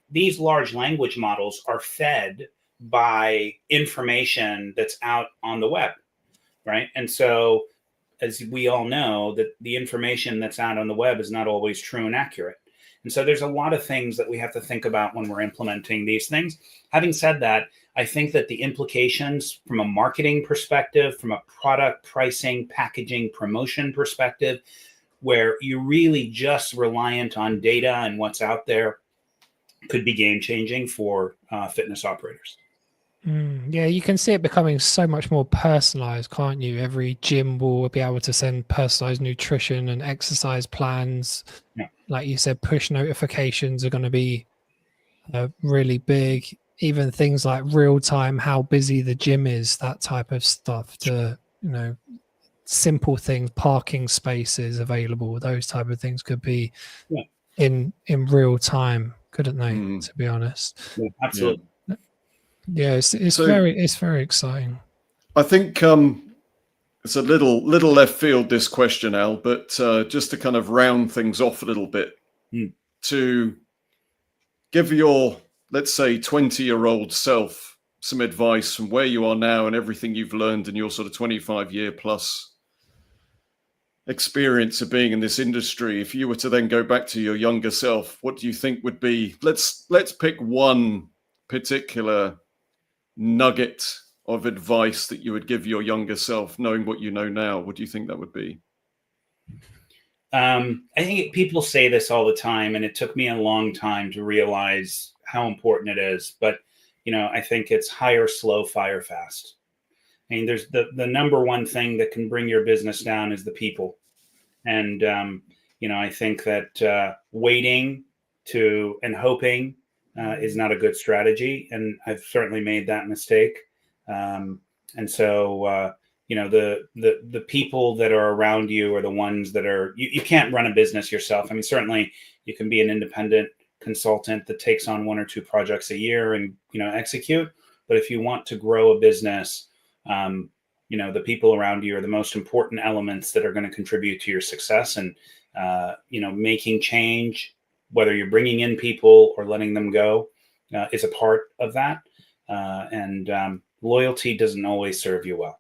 These large language models are fed by information that's out on the web, right? And so as we all know, that the information that's out on the web is not always true and accurate. And so there's a lot of things that we have to think about when we're implementing these things. Having said that, I think that the implications from a marketing perspective, from a product pricing, packaging, promotion perspective, where you're really just reliant on data and what's out there, could be game changing for fitness operators. Yeah, you can see it becoming so much more personalized, can't you? Every gym will be able to send personalized nutrition and exercise plans. Yeah. Like you said, push notifications are going to be really big. Even things like real time, how busy the gym is, that type of stuff, to, simple things, parking spaces available, those type of things could be in real time, couldn't they? To be honest. Yeah, absolutely. Yeah, it's very exciting. I think it's a little left field, this question, Al, but just to kind of round things off a little bit, to give your, let's say, 20-year-old self some advice from where you are now and everything you've learned in your sort of 25-year plus experience of being in this industry. If you were to then go back to your younger self, what do you think would be, let's pick one particular nugget of advice that you would give your younger self, knowing what you know now? What do you think that would be? I think people say this all the time, and it took me a long time to realize how important it is. But, I think it's hire slow, fire fast. I mean, there's the number one thing that can bring your business down is the people. And, I think that waiting and hoping is not a good strategy. And I've certainly made that mistake. And so, the people that are around you are the ones that are, you can't run a business yourself. I mean, certainly you can be an independent consultant that takes on one or two projects a year and, execute. But if you want to grow a business, the people around you are the most important elements that are going to contribute to your success. And, making change, whether you're bringing in people or letting them go, is a part of that. And loyalty doesn't always serve you well.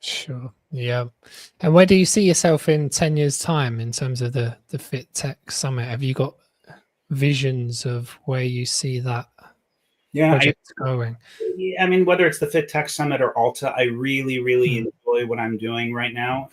Sure. Yeah. And where do you see yourself in 10 years' time in terms of the Fit Tech Summit? Have you got visions of where you see that project going? Yeah, I mean, whether it's the Fit Tech Summit or Alta, I really, really enjoy what I'm doing right now.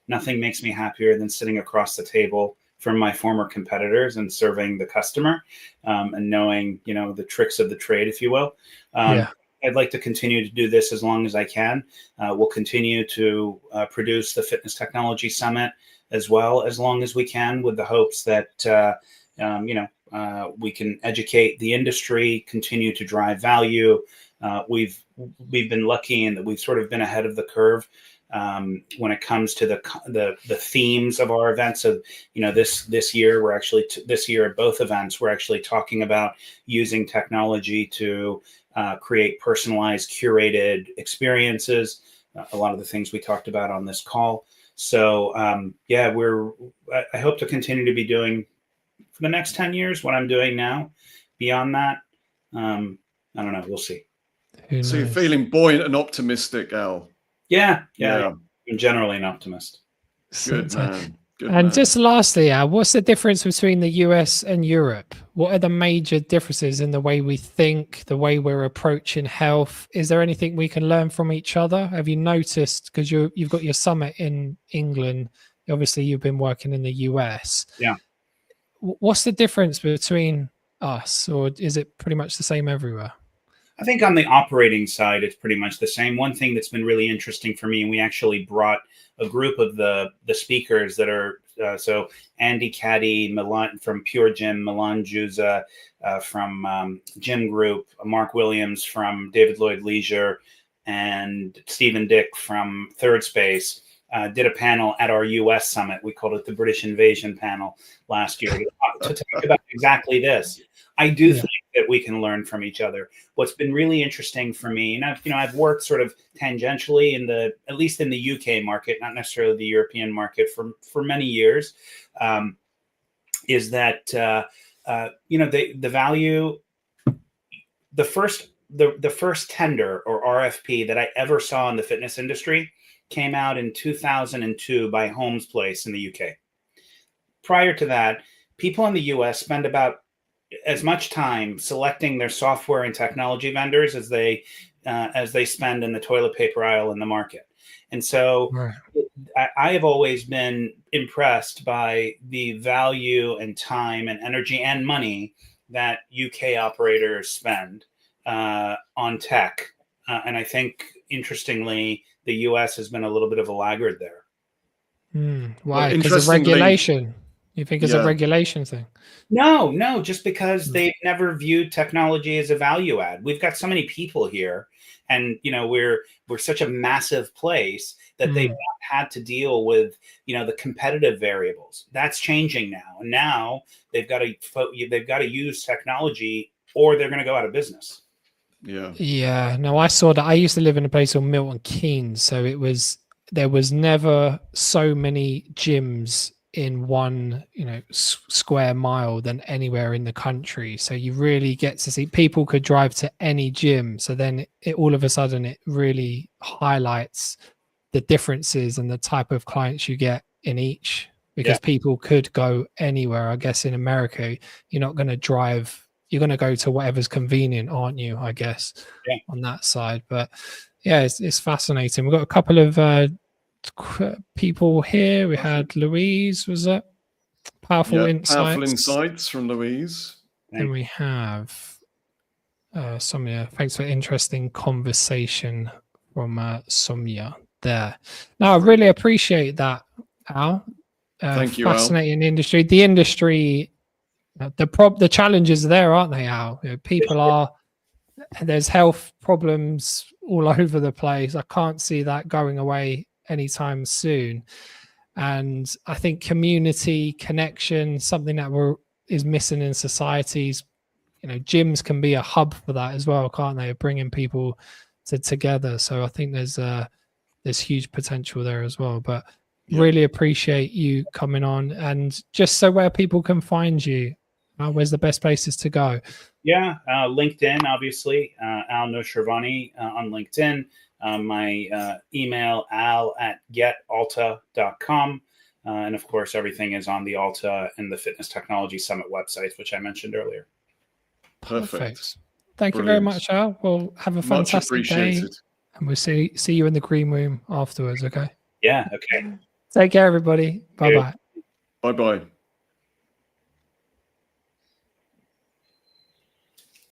Nothing makes me happier than sitting across the table from my former competitors and serving the customer, and knowing, the tricks of the trade, if you will. I'd like to continue to do this as long as I can. We'll continue to produce the Fitness Technology Summit as well as long as we can, with the hopes that we can educate the industry, continue to drive value. We've been lucky in that we've sort of been ahead of the curve when it comes to the themes of our events. So, this year we're actually this year at both events we're actually talking about using technology to create personalized, curated experiences. A lot of the things we talked about on this call. So I hope to continue to be doing for the next 10 years what I'm doing now. Beyond that, I don't know. We'll see. So you're feeling buoyant and optimistic, Al? Yeah. I'm generally an optimist. Good man. And just lastly, Al, what's the difference between the US and Europe? What are the major differences in the way we think, the way we're approaching health? Is there anything we can learn from each other? Have you noticed, because you've got your summit in England, obviously you've been working in the US. Yeah. What's the difference between us, or is it pretty much the same everywhere? I think on the operating side, it's pretty much the same. One thing that's been really interesting for me, and we actually brought a group of the speakers that are so Andy Caddy, Milan from Pure Gym, Milan Juza from Gym Group, Mark Williams from David Lloyd Leisure, and Stephen Dick from Third Space did a panel at our US summit. We called it the British Invasion panel last year to talk about exactly this. I do think that we can learn from each other. What's been really interesting for me, and I've worked sort of tangentially at least in the UK market, not necessarily the European market, for many years, is that the value, the first tender or RFP that I ever saw in the fitness industry came out in 2002 by Holmes Place in the UK. Prior to that, people in the US spend about as much time selecting their software and technology vendors as they spend in the toilet paper aisle in the market. And so I have always been impressed by the value and time and energy and money that UK operators spend on tech. And I think, interestingly, the US has been a little bit of a laggard there. Why? Because of regulation? You think it's a regulation thing? No, just because they've never viewed technology as a value add. We've got so many people here, and we're such a massive place that they've not had to deal with the competitive variables. That's changing now, and now they've got to use technology, or they're going to go out of business. Yeah. No, I saw that. I used to live in a place called Milton Keynes, so there was never so many gyms in one square mile than anywhere in the country. So you really get to see people could drive to any gym. So then all of a sudden it really highlights the differences and the type of clients you get in each, because people could go anywhere. I guess in America, you're not going to drive, you're going to go to whatever's convenient, aren't you? I guess on that side. But yeah, it's fascinating. We've got a couple of people here. We had Louise, was it? Powerful insights from Louise. And we have Somya. Thanks for interesting conversation from Somya there. Now, I really appreciate that, Al. Thank you, fascinating Al. Industry. The industry, the challenges are there, aren't they, Al? There's health problems all over the place. I can't see that going away anytime soon. And I think community connection, something that is missing in societies. Gyms can be a hub for that as well, can't they? Bringing people together. So I think there's huge potential there as well. But really appreciate you coming on. And just so where people can find you, where's the best places to go? LinkedIn, obviously, Al Noshirvani on LinkedIn. My email, al@getalta.com. And of course, everything is on the Alta and the Fitness Technology Summit websites, which I mentioned earlier. Perfect. Thank you very much, Al. Well, have a Much fantastic day, appreciated. and we'll see you in the green room afterwards. Okay. Yeah. Okay. Take care, everybody. Bye bye. Bye bye.